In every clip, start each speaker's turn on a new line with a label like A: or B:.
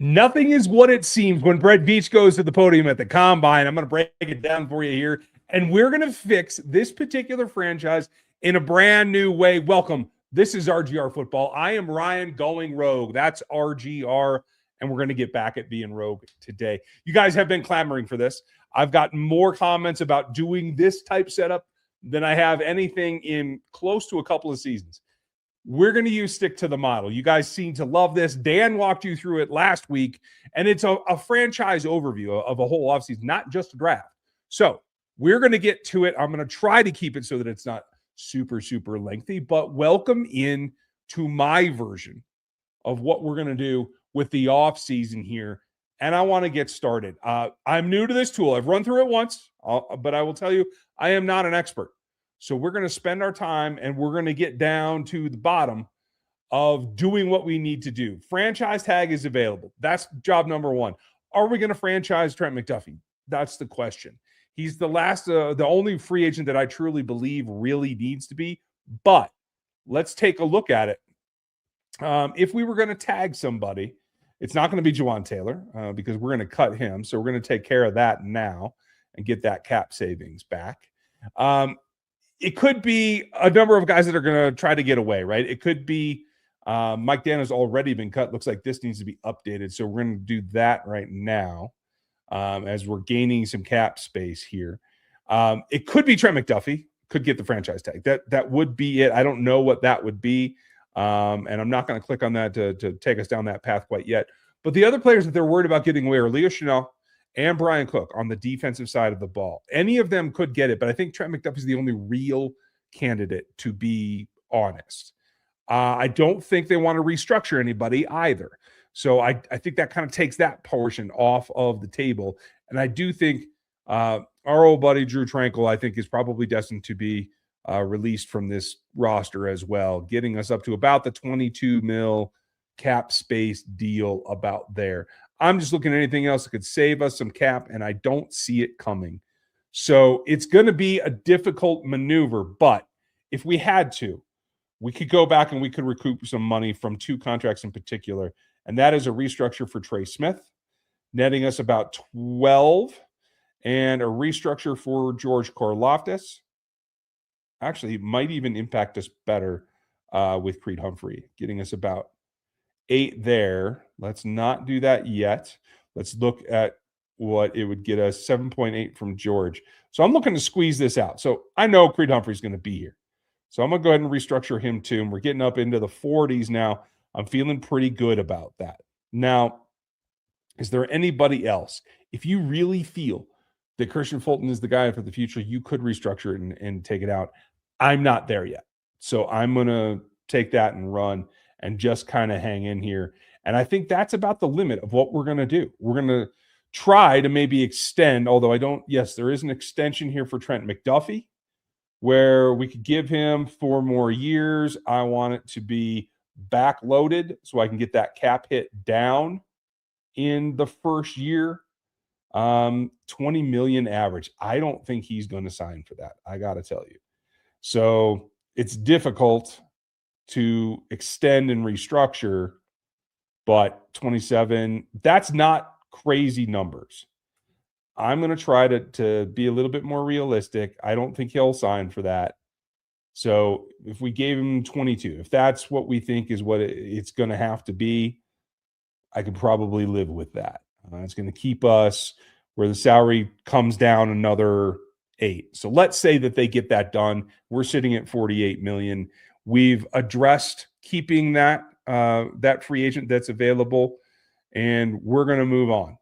A: Nothing is what it seems when Brett Veach goes to the podium at the Combine. I'm going to break it down for you here. And we're going to fix this particular franchise in a brand new way. Welcome. This is RGR Football. I am Ryan going rogue. That's RGR. And we're going to get back at being rogue today. You guys have been clamoring for this. I've gotten more comments about doing this type setup than I have anything in close to a couple of seasons. We're going to use stick to the model. You guys seem to love this. Dan walked you through it last week, and it's a franchise overview of a whole offseason, not just a draft. So we're going to get to it. I'm going to try to keep it so that it's not super, super lengthy, but welcome in to my version of what we're going to do with the offseason here. And I want to get started. I'm new to this tool. I've run through it once, but I will tell you, I am not an expert. So we're going to spend our time and we're going to get down to the bottom of doing what we need to do. Franchise tag is available. That's job number one. Are we going to franchise Trent McDuffie? That's the question. He's the only free agent that I truly believe really needs to be. But let's take a look at it. If we were going to tag somebody, it's not going to be Juwan Taylor because we're going to cut him. So we're going to take care of that now and get that cap savings back. It could be a number of guys that are going to try to get away, right? It could be Mike Dana's already been cut. Looks like this needs to be updated. So we're going to do that right now as we're gaining some cap space here. It could be Trent McDuffie. Could get the franchise tag. That would be it. I don't know what that would be. And I'm not going to click on that to take us down that path quite yet. But the other players that they're worried about getting away are Leo Chanel and Brian Cook on the defensive side of the ball. Any of them could get it, but I think Trent McDuffie is the only real candidate, to be honest. I don't think they want to restructure anybody either. So I think that kind of takes that portion off of the table. And I do think our old buddy Drew Tranquil, I think, is probably destined to be released from this roster as well, getting us up to about the 22 mil cap space deal about there. I'm just looking at anything else that could save us some cap, and I don't see it coming. So it's going to be a difficult maneuver, but if we had to, we could go back and we could recoup some money from two contracts in particular, and that is a restructure for Trey Smith, netting us about 12, and a restructure for George Karlaftis. Actually, it might even impact us better with Creed Humphrey, getting us about 8 there. Let's not do that yet. Let's look at what it would get us. 7.8 from George. So I'm looking to squeeze this out. So I know Creed Humphrey's going to be here. So I'm going to go ahead and restructure him too. And we're getting up into the 40s now. I'm feeling pretty good about that. Now, is there anybody else? If you really feel that Christian Fulton is the guy for the future, you could restructure it and take it out. I'm not there yet. So I'm going to take that and run and just kind of hang in here. And I think that's about the limit of what we're going to do. We're going to try to maybe extend, although yes, there is an extension here for Trent McDuffie where we could give him 4 more years. I want it to be backloaded so I can get that cap hit down in the first year. 20 million average. I don't think he's going to sign for that. I got to tell you. So it's difficult to extend and restructure, but 27, that's not crazy numbers. I'm going to try to be a little bit more realistic. I don't think he'll sign for that. So if we gave him 22, if that's what we think is what it's going to have to be, I could probably live with that. It's going to keep us where the salary comes down another 8. So let's say that they get that done. We're sitting at 48 million. We've addressed keeping that free agent that's available, and we're going to move on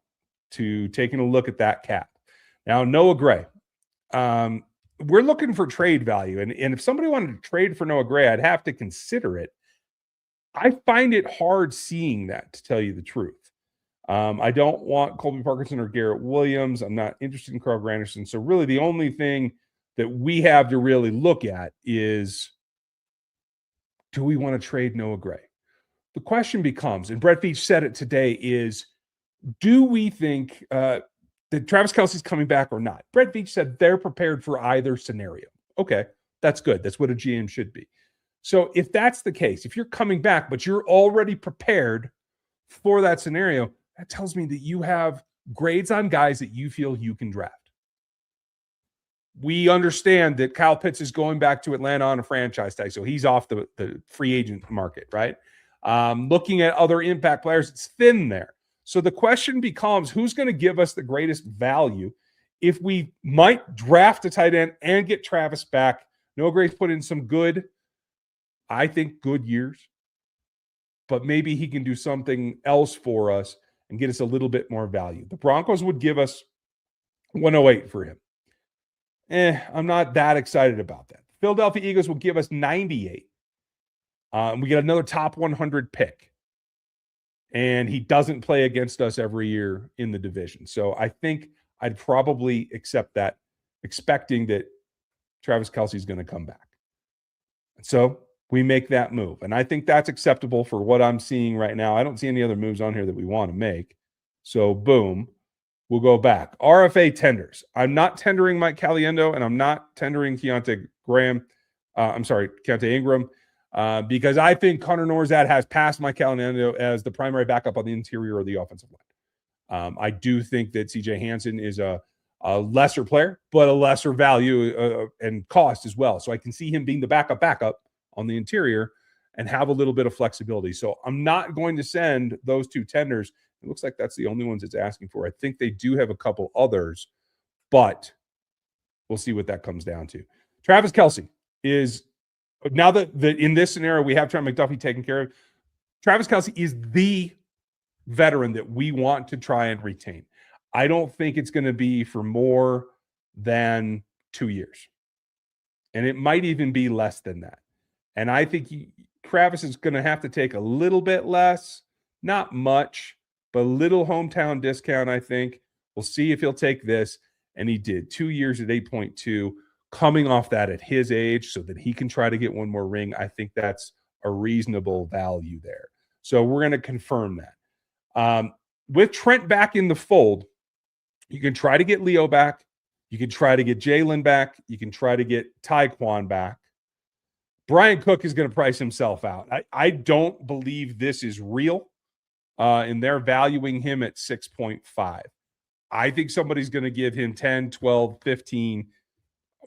A: to taking a look at that cap. Now, Noah Gray, we're looking for trade value, and if somebody wanted to trade for Noah Gray, I'd have to consider it. I find it hard seeing that, to tell you the truth. I don't want Colby Parkinson or Garrett Williams. I'm not interested in Carl Granderson. So really the only thing that we have to really look at is, do we want to trade Noah Gray? The question becomes, and Brett Veach said it today, is do we think that Travis Kelce's coming back or not? Brett Veach said they're prepared for either scenario. Okay, that's good. That's what a GM should be. So if that's the case, if you're coming back, but you're already prepared for that scenario, that tells me that you have grades on guys that you feel you can draft. We understand that Kyle Pitts is going back to Atlanta on a franchise tag, so he's off the free agent market, right? Looking at other impact players, it's thin there. So the question becomes, who's going to give us the greatest value if we might draft a tight end and get Travis back? Noah Gray's put in some good, I think, good years, but maybe he can do something else for us and get us a little bit more value. The Broncos would give us 108 for him. I'm not that excited about that. Philadelphia Eagles will give us 98. We get another top 100 pick. And he doesn't play against us every year in the division. So I think I'd probably accept that, expecting that Travis Kelce is going to come back. So we make that move. And I think that's acceptable for what I'm seeing right now. I don't see any other moves on here that we want to make. So boom. We'll go back. RFA tenders. I'm not tendering Mike Caliendo, and I'm not tendering Keontae Ingram, because I think Connor Norzad has passed Mike Caliendo as the primary backup on the interior of the offensive line. I do think that CJ Hansen is a lesser player, but a lesser value and cost as well. So I can see him being the backup on the interior and have a little bit of flexibility. So I'm not going to send those two tenders. It looks like that's the only ones it's asking for. I think they do have a couple others, but we'll see what that comes down to. Travis Kelce is, now that in this scenario we have Trent McDuffie taken care of, Travis Kelce is the veteran that we want to try and retain. I don't think it's going to be for more than 2 years. And it might even be less than that. And I think Travis is going to have to take a little bit less, not much, but a little hometown discount, I think. We'll see if he'll take this. And he did 2 years at 8.2, coming off that at his age so that he can try to get one more ring. I think that's a reasonable value there. So we're going to confirm that. With Trent back in the fold, you can try to get Leo back. You can try to get Jalen back. You can try to get Tyquan back. Brian Cook is going to price himself out. I don't believe this is real. And they're valuing him at 6.5. I think somebody's going to give him 10, 12, 15.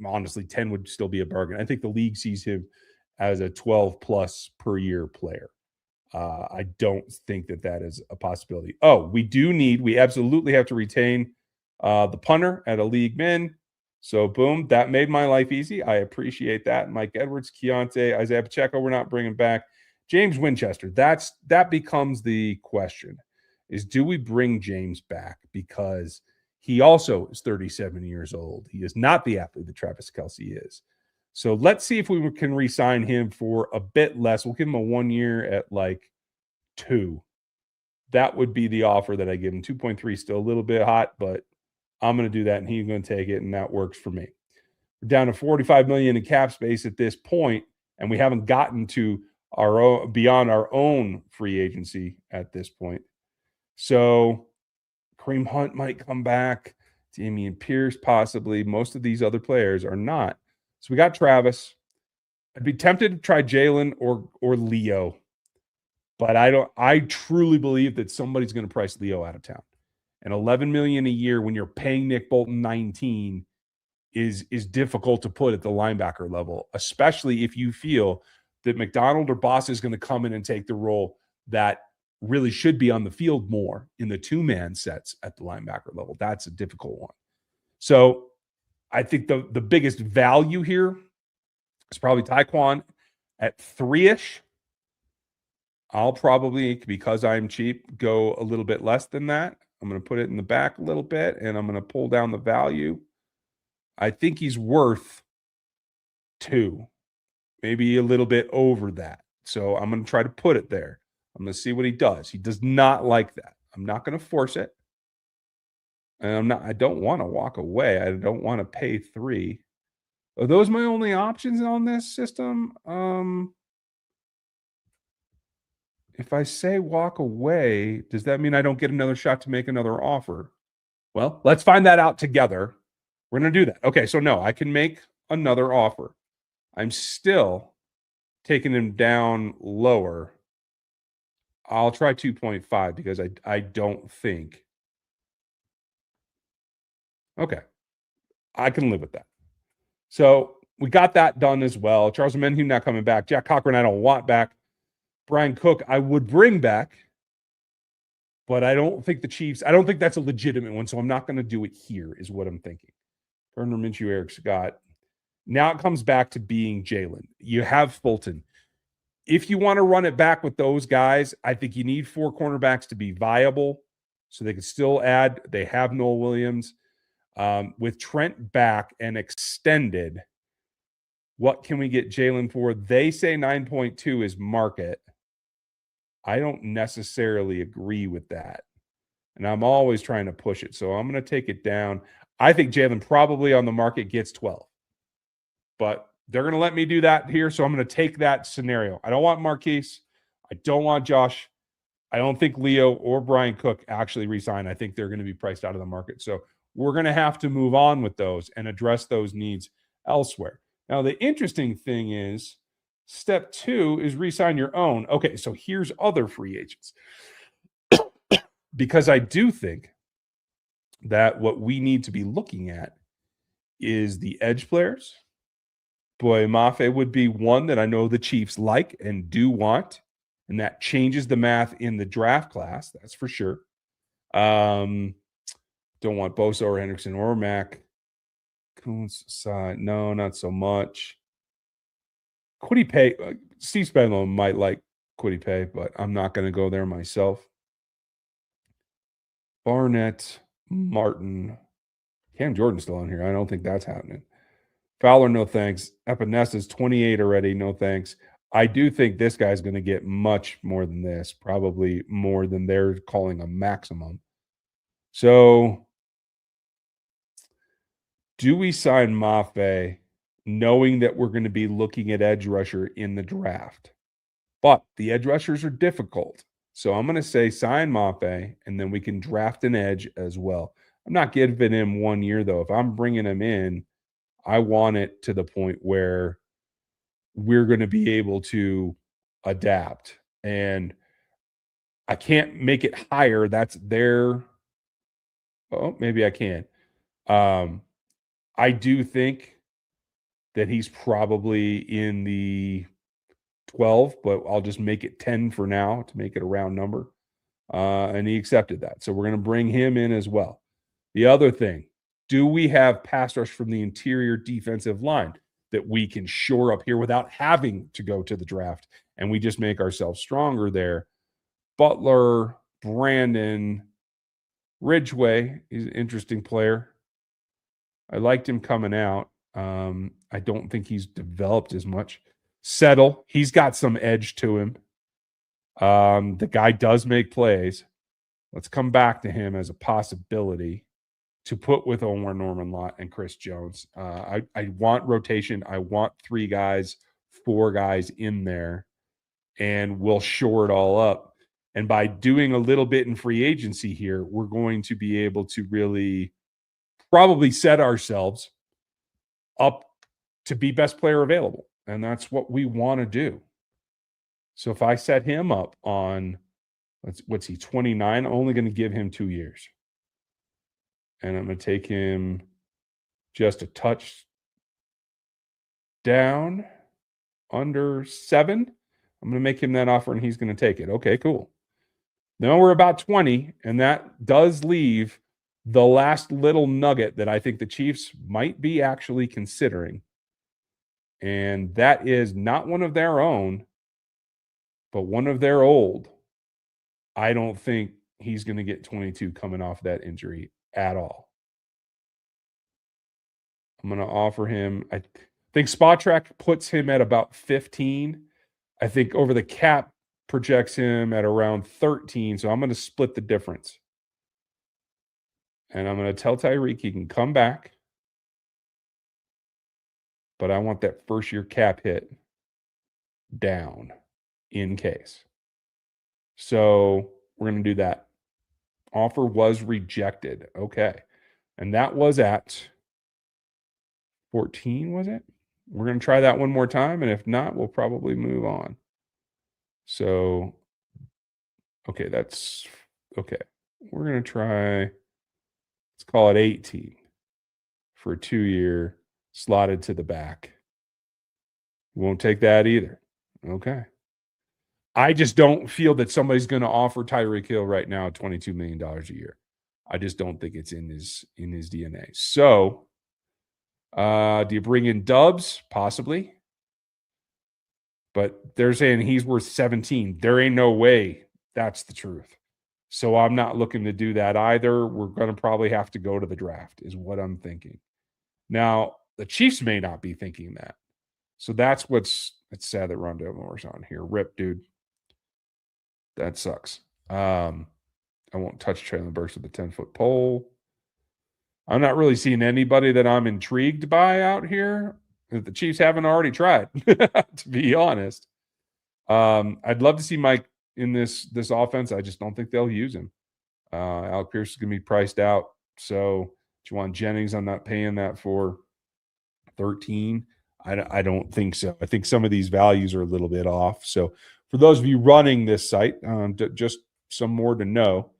A: Honestly, 10 would still be a bargain. I think the league sees him as a 12-plus per year player. I don't think that is a possibility. Oh, we absolutely have to retain the punter at a league min. So, boom, that made my life easy. I appreciate that. Mike Edwards, Keontae, Isaiah Pacheco, we're not bringing back. James Winchester, that becomes the question, is do we bring James back? Because he also is 37 years old. He is not the athlete that Travis Kelce is. So let's see if we can re-sign him for a bit less. We'll give him a 1 year at like 2. That would be the offer that I give him. 2.3 still a little bit hot, but I'm going to do that, and he's going to take it, and that works for me. We're down to $45 million in cap space at this point, and we haven't gotten to our own, beyond our own free agency at this point. So Kareem Hunt might come back. Dameon Pierce possibly. Most of these other players are not. So we got Travis. I'd be tempted to try Jalen or Leo, but I truly believe that somebody's going to price Leo out of town. And $11 million a year when you're paying Nick Bolton 19 is difficult to put at the linebacker level, especially if you feel that McDonald or Boss is going to come in and take the role that really should be on the field more in the two-man sets at the linebacker level. That's a difficult one. So I think the biggest value here is probably Tyquan at 3-ish. I'll probably, because I'm cheap, go a little bit less than that. I'm going to put it in the back a little bit, and I'm going to pull down the value. I think he's worth 2. Maybe a little bit over that. So I'm going to try to put it there. I'm going to see what he does. He does not like that. I'm not going to force it. And I don't want to walk away. I don't want to pay 3. Are those my only options on this system? If I say walk away, does that mean I don't get another shot to make another offer? Well, let's find that out together. We're going to do that. Okay, so no, I can make another offer. I'm still taking him down lower. I'll try 2.5 because I don't think. Okay. I can live with that. So we got that done as well. Charles Menhune not coming back. Jack Cochran, I don't want back. Brian Cook, I would bring back, but I don't think I don't think that's a legitimate one. So I'm not going to do it here, is what I'm thinking. Gardner Minshew, Eric Scott. Now it comes back to being Jalen. You have Fulton. If you want to run it back with those guys, I think you need 4 cornerbacks to be viable so they can still add. They have Noel Williams. With Trent back and extended, what can we get Jalen for? They say 9.2 is market. I don't necessarily agree with that. And I'm always trying to push it. So I'm going to take it down. I think Jalen probably on the market gets 12. But they're going to let me do that here. So I'm going to take that scenario. I don't want Marquise. I don't want Josh. I don't think Leo or Brian Cook actually resign. I think they're going to be priced out of the market. So we're going to have to move on with those and address those needs elsewhere. Now, the interesting thing is step 2 is re-sign your own. Okay, so here's other free agents. Because I do think that what we need to be looking at is the edge players. Boy, Mafe would be one that I know the Chiefs like and do want, and that changes the math in the draft class. That's for sure. Don't want Bosa or Hendrickson or Mack. Coons side, no, not so much. Quiddy Pay, Steve Spagnuolo might like Quiddy Pay, but I'm not going to go there myself. Barnett, Martin, Cam Jordan's still on here. I don't think that's happening. Fowler, no thanks. Epinesa's 28 already, no thanks. I do think this guy's going to get much more than this, probably more than they're calling a maximum. So, do we sign Mafe knowing that we're going to be looking at edge rusher in the draft? But the edge rushers are difficult. So I'm going to say sign Mafe, and then we can draft an edge as well. I'm not giving him 1 year, though. If I'm bringing him in, I want it to the point where we're going to be able to adapt. And I can't make it higher. That's their – oh, maybe I can. I do think that he's probably in the 12, but I'll just make it 10 for now to make it a round number. And he accepted that. So we're going to bring him in as well. The other thing, do we have pass rush from the interior defensive line that we can shore up here without having to go to the draft? And we just make ourselves stronger there. Butler, Brandon, Ridgeway, he's an interesting player. I liked him coming out. I don't think he's developed as much. Settle, he's got some edge to him. The guy does make plays. Let's come back to him as a possibility to put with Omar Norman-Lott and Chris Jones. I want rotation. I want 3 guys, 4 guys in there, and we'll shore it all up. And by doing a little bit in free agency here, we're going to be able to really probably set ourselves up to be best player available. And that's what we want to do. So if I set him up on, what's he, 29, I'm only going to give him 2 years. And I'm going to take him just a touch down under 7. I'm going to make him that offer, and he's going to take it. Okay, cool. Now we're about 20, and that does leave the last little nugget that I think the Chiefs might be actually considering. And that is not one of their own, but one of their old. I don't think he's going to get 22 coming off that injury at all. I'm going to offer him, I think Spot Track puts him at about 15. I think over the cap projects him at around 13. So I'm going to split the difference. And I'm going to tell Tyreek he can come back. But I want that first year cap hit down in case. So we're going to do that. Offer was rejected. Okay. And that was at 14, was it? We're going to try that one more time. And if not, we'll probably move on. So Okay, that's okay. We're going to try, let's call it 18 for a 2-year slotted to the back. Won't take that either. Okay. I just don't feel that somebody's going to offer Tyreek Hill right now $22 million a year. I just don't think it's in his DNA. So, do you bring in Dubs? Possibly. But they're saying he's worth 17. There ain't no way that's the truth. So I'm not looking to do that either. We're going to probably have to go to the draft, is what I'm thinking. Now, the Chiefs may not be thinking that. So that's it's sad that Rondale Moore's on here. Rip, dude. That sucks. I won't touch Traylon Burks with a 10-foot pole. I'm not really seeing anybody that I'm intrigued by out here that the Chiefs haven't already tried, to be honest. I'd love to see Mike in this offense. I just don't think they'll use him. Alec Pierce is going to be priced out. So Juwan Jennings, I'm not paying that for 13. I don't think so. I think some of these values are a little bit off. So for those of you running this site, just some more to know.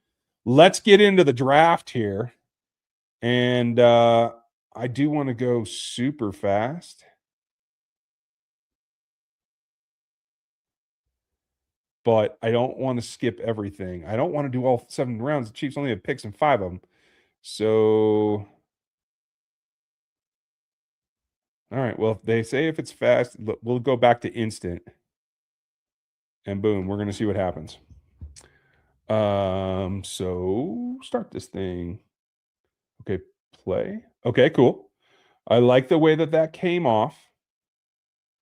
A: Let's get into the draft here. And I do want to go super fast. But I don't want to skip everything. I don't want to do all 7 rounds. The Chiefs only have picks in 5 of them. So, all right. Well, if they say if it's fast, we'll go back to instant. And boom, we're going to see what happens. So start this thing. Okay, play. Okay, cool. I like the way that came off.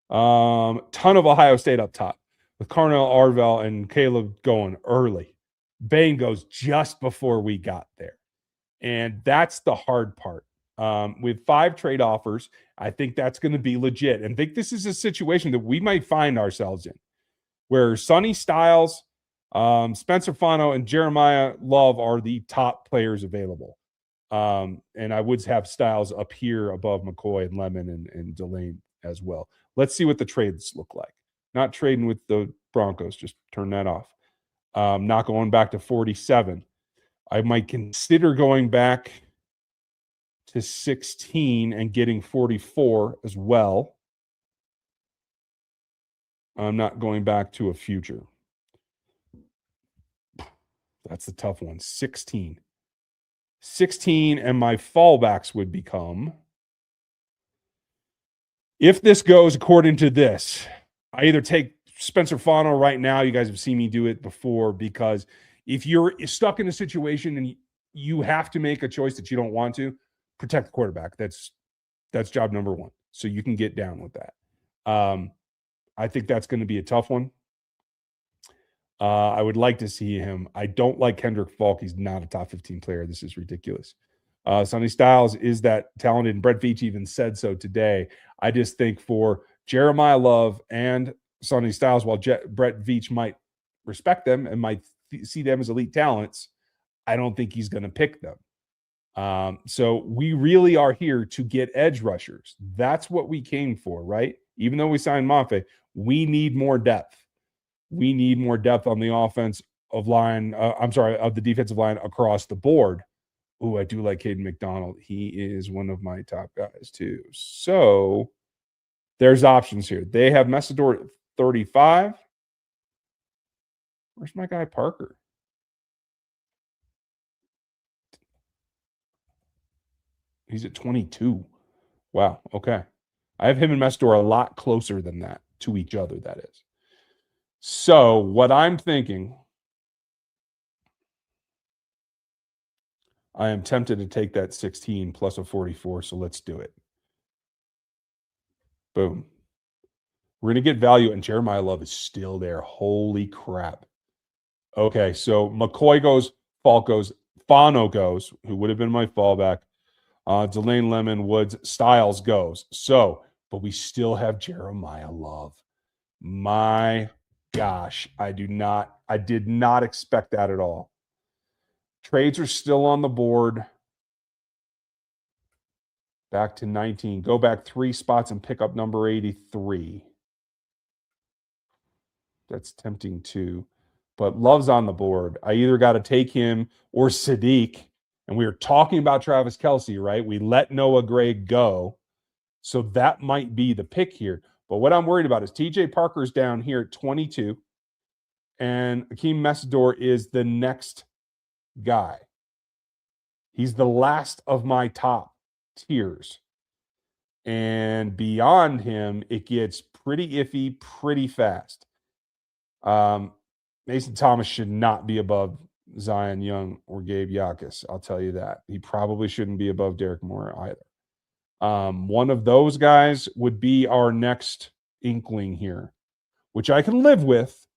A: Ton of Ohio State up top with Carnell Arvell and Caleb going early. Bain goes just before we got there. And that's the hard part. With 5 trade offers, I think that's going to be legit. And I think this is a situation that we might find ourselves in where Sonny Styles, Spencer Fano, and Jeremiah Love are the top players available. And I would have Styles up here above McCoy and Lemon and Delane as well. Let's see what the trades look like. Not trading with the Broncos. Just turn that off. Not going back to 47. I might consider going back to 16 and getting 44 as well. I'm not going back to a future. That's the tough one. 16. 16, and my fallbacks would become, if this goes according to this, I either take Spencer Fano right now. You guys have seen me do it before, because if you're stuck in a situation and you have to make a choice that you don't want to, protect the quarterback. That's job number 1. So you can get down with that. I think that's going to be a tough one. I would like to see him. I don't like Kendrick Falk. He's not a top 15 player. This is ridiculous. Sonny Styles is that talented, and Brett Veach even said so today. I just think for Jeremiah Love and Sonny Styles, while Brett Veach might respect them and might see them as elite talents, I don't think he's going to pick them. So we really are here to get edge rushers. That's what we came for, right? Even though we signed Mafe, we need more depth. We need more depth on the offensive line. Of the defensive line across the board. Oh, I do like Caden McDonald. He is one of my top guys too. So there's options here. They have Messidor at 35. Where's my guy Parker? He's at 22. Wow. Okay. I have him and Messidor a lot closer than that to each other, that is. So what I'm thinking, I am tempted to take that 16 plus a 44, so let's do it. Boom. We're going to get value, and Jeremiah Love is still there. Holy crap. Okay, so McCoy goes, Falk goes, Fano goes, who would have been my fallback. Delane, Lemon, Woods, Styles goes. So, but we still have Jeremiah Love. My gosh, I did not expect that at all. Trades are still on the board. Back to 19. Go back 3 spots and pick up number 83. That's tempting too. but Love's on the board. I either got to take him or Sadiq. And we were talking about Travis Kelce, right? We let Noah Gray go. So that might be the pick here. But what I'm worried about is TJ Parker's down here at 22. And Akeem Messidor is the next guy. He's the last of my top tiers. And beyond him, it gets pretty iffy pretty fast. Mason Thomas should not be above Zion Young or Gabe Yakus. I'll tell you that. He probably shouldn't be above Derek Moore either. One of those guys would be our next inkling here, which I can live with,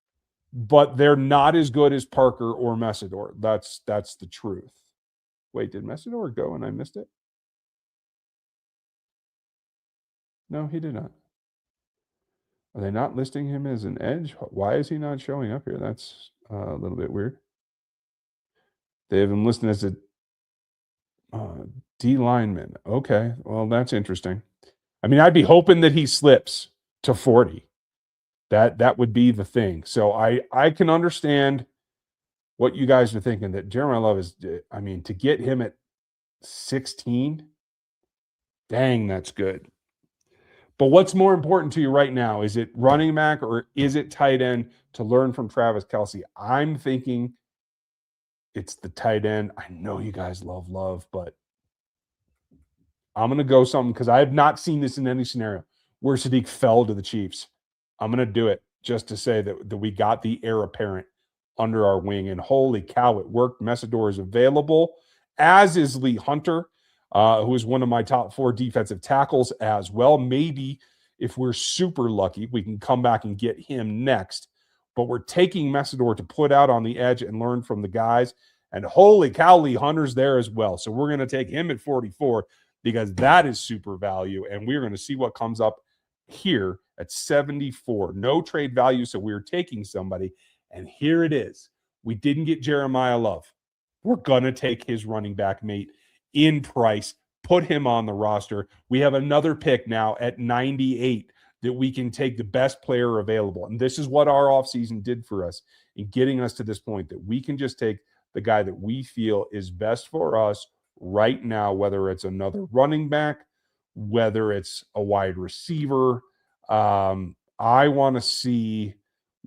A: but they're not as good as Parker or Messidor. That's the truth. Wait, did Messidor go and I missed it? No, he did not. Are they not listing him as an edge? Why is he not showing up here? That's a little bit weird. They have him listed as a D lineman. Okay, well, that's interesting. I mean, I'd be hoping that he slips to 40. That would be the thing. So I can understand what you guys are thinking, that Jeremiah Love is, I mean, to get him at 16, dang, that's good. But what's more important to you right now? Is it running back or is it tight end to learn from Travis Kelce? I'm thinking it's the tight end. I know you guys love Love, but I'm going to go something because I have not seen this in any scenario where Sadiq fell to the Chiefs. I'm going to do it just to say that we got the heir apparent under our wing. And holy cow, it worked. Messidor is available, as is Lee Hunter, who is one of my top 4 defensive tackles as well. Maybe if we're super lucky, we can come back and get him next. But we're taking Messidor to put out on the edge and learn from the guys. And holy cow, Lee Hunter's there as well. So we're going to take him at 44 because that is super value. And we're going to see what comes up here at 74. No trade value, so we're taking somebody. And here it is. We didn't get Jeremiah Love. We're going to take his running back mate in price, put him on the roster. We have another pick now at 98 that we can take the best player available. And this is what our offseason did for us in getting us to this point, that we can just take the guy that we feel is best for us right now, whether it's another running back, whether it's a wide receiver. I want to see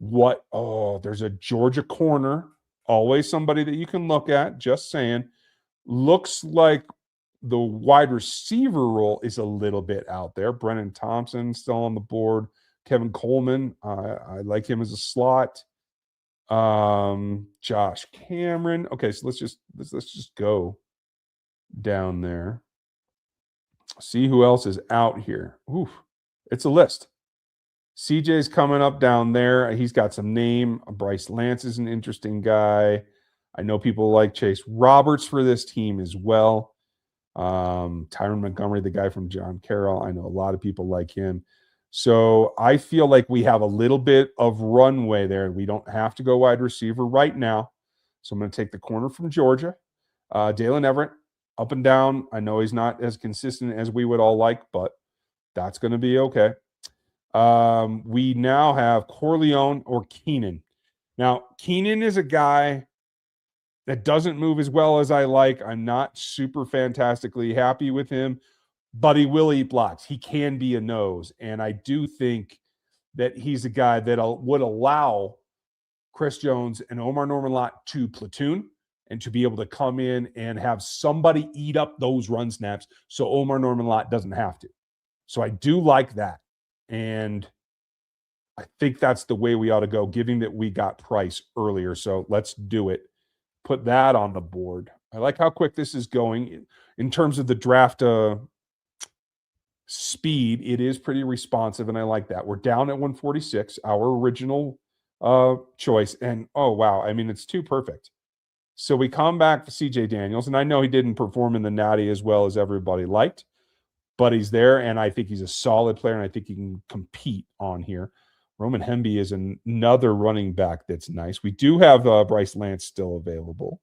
A: there's a Georgia corner, always somebody that you can look at, just saying. Looks like the wide receiver role is a little bit out there. Brennan Thompson still on the board. Kevin Coleman, I like him as a slot. Josh Cameron. Okay, so let's just go down there. See who else is out here. Oof, it's a list. CJ's coming up down there. He's got some name. Bryce Lance is an interesting guy. I know people like Chase Roberts for this team as well. Tyron Montgomery, the guy from John Carroll. I know a lot of people like him. So I feel like we have a little bit of runway there. We don't have to go wide receiver right now. So I'm going to take the corner from Georgia. Dalen Everett, up and down. I know he's not as consistent as we would all like, but that's going to be okay. We now have Corleone or Keenan. Now, Keenan is a guy that doesn't move as well as I like. I'm not super fantastically happy with him, but he will eat blocks. He can be a nose. And I do think that he's a guy that would allow Chris Jones and Omar Norman-Lott to platoon and to be able to come in and have somebody eat up those run snaps so Omar Norman-Lott doesn't have to. So I do like that. And I think that's the way we ought to go, given that we got Price earlier. So let's do it. Put that on the board. I like how quick this is going. In terms of the draft speed, it is pretty responsive, and I like that. We're down at 146, our original choice. And, oh, wow, I mean, it's too perfect. So we come back to C.J. Daniels, and I know he didn't perform in the Natty as well as everybody liked, but he's there, and I think he's a solid player, and I think he can compete on here. Roman Hemby is another running back that's nice. We do have Bryce Lance still available.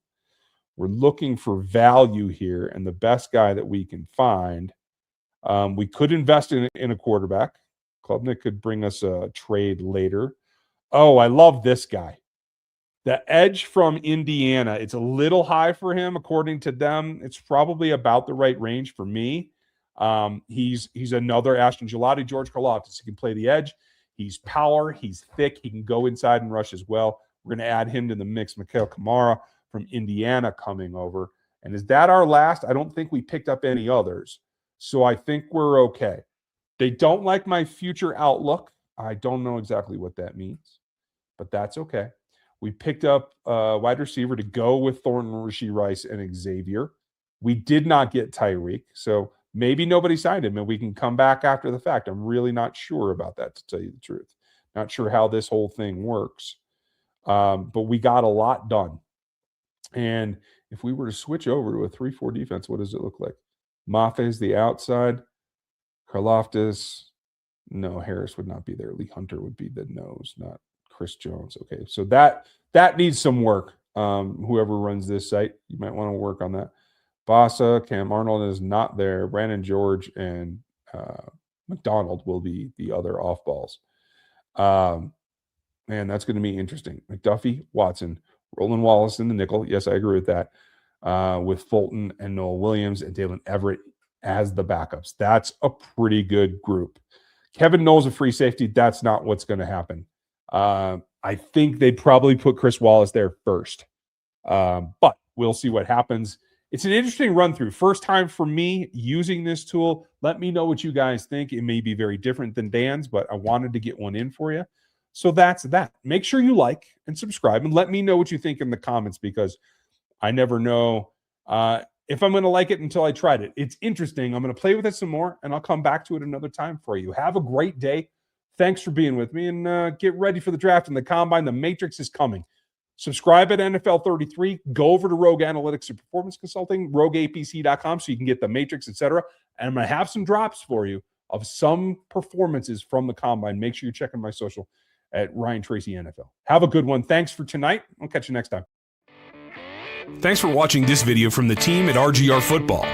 A: We're looking for value here, and the best guy that we can find. We could invest in a quarterback. Klubnik could bring us a trade later. Oh, I love this guy. The edge from Indiana, it's a little high for him. According to them, it's probably about the right range for me. He's another Ashton Gelati, George Karlaftis. He can play the edge. He's power. He's thick. He can go inside and rush as well. We're going to add him to the mix. Mikhail Kamara from Indiana coming over. And is that our last? I don't think we picked up any others. So I think we're okay. They don't like my future outlook. I don't know exactly what that means, but that's okay. We picked up a wide receiver to go with Thornton, Rashee Rice, and Xavier. We did not get Tyreek, so maybe nobody signed him, and we can come back after the fact. I'm really not sure about that, to tell you the truth. Not sure how this whole thing works, but we got a lot done. And if we were to switch over to a 3-4 defense, what does it look like? Mafe is the outside. Karlaftis. No, Harris would not be there. Lee Hunter would be the nose, not Chris Jones. Okay, so that needs some work. Whoever runs this site, you might want to work on that. Bossa, Cam Arnold is not there. Brandon George and McDonald will be the other off balls. Man, that's going to be interesting. McDuffie, Watson, Roland Wallace in the nickel. Yes, I agree with that. With Fulton and Noel Williams and Dalen Everett as the backups. That's a pretty good group. Kevin Knowles, a free safety. That's not what's going to happen. I think they'd probably put Chris Wallace there first. But we'll see what happens. It's an interesting run through. First time for me using this tool. Let me know what you guys think. It may be very different than Dan's, but I wanted to get one in for you. So that's that. Make sure you like and subscribe and let me know what you think in the comments, because I never know if I'm going to like it until I tried it. It's interesting. I'm going to play with it some more, and I'll come back to it another time for you. Have a great day. Thanks for being with me, and get ready for the draft and the combine. The Matrix is coming. Subscribe at NFL 33. Go over to Rogue Analytics and Performance Consulting, rogueapc.com, so you can get the Matrix, etc. And I'm going to have some drops for you of some performances from the combine. Make sure you're checking my social at Ryan Tracy NFL. Have a good one. Thanks for tonight. I'll catch you next time.
B: Thanks for watching this video from the team at RGR Football.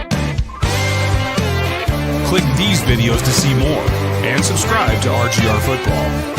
B: Click these videos to see more and subscribe to RGR Football.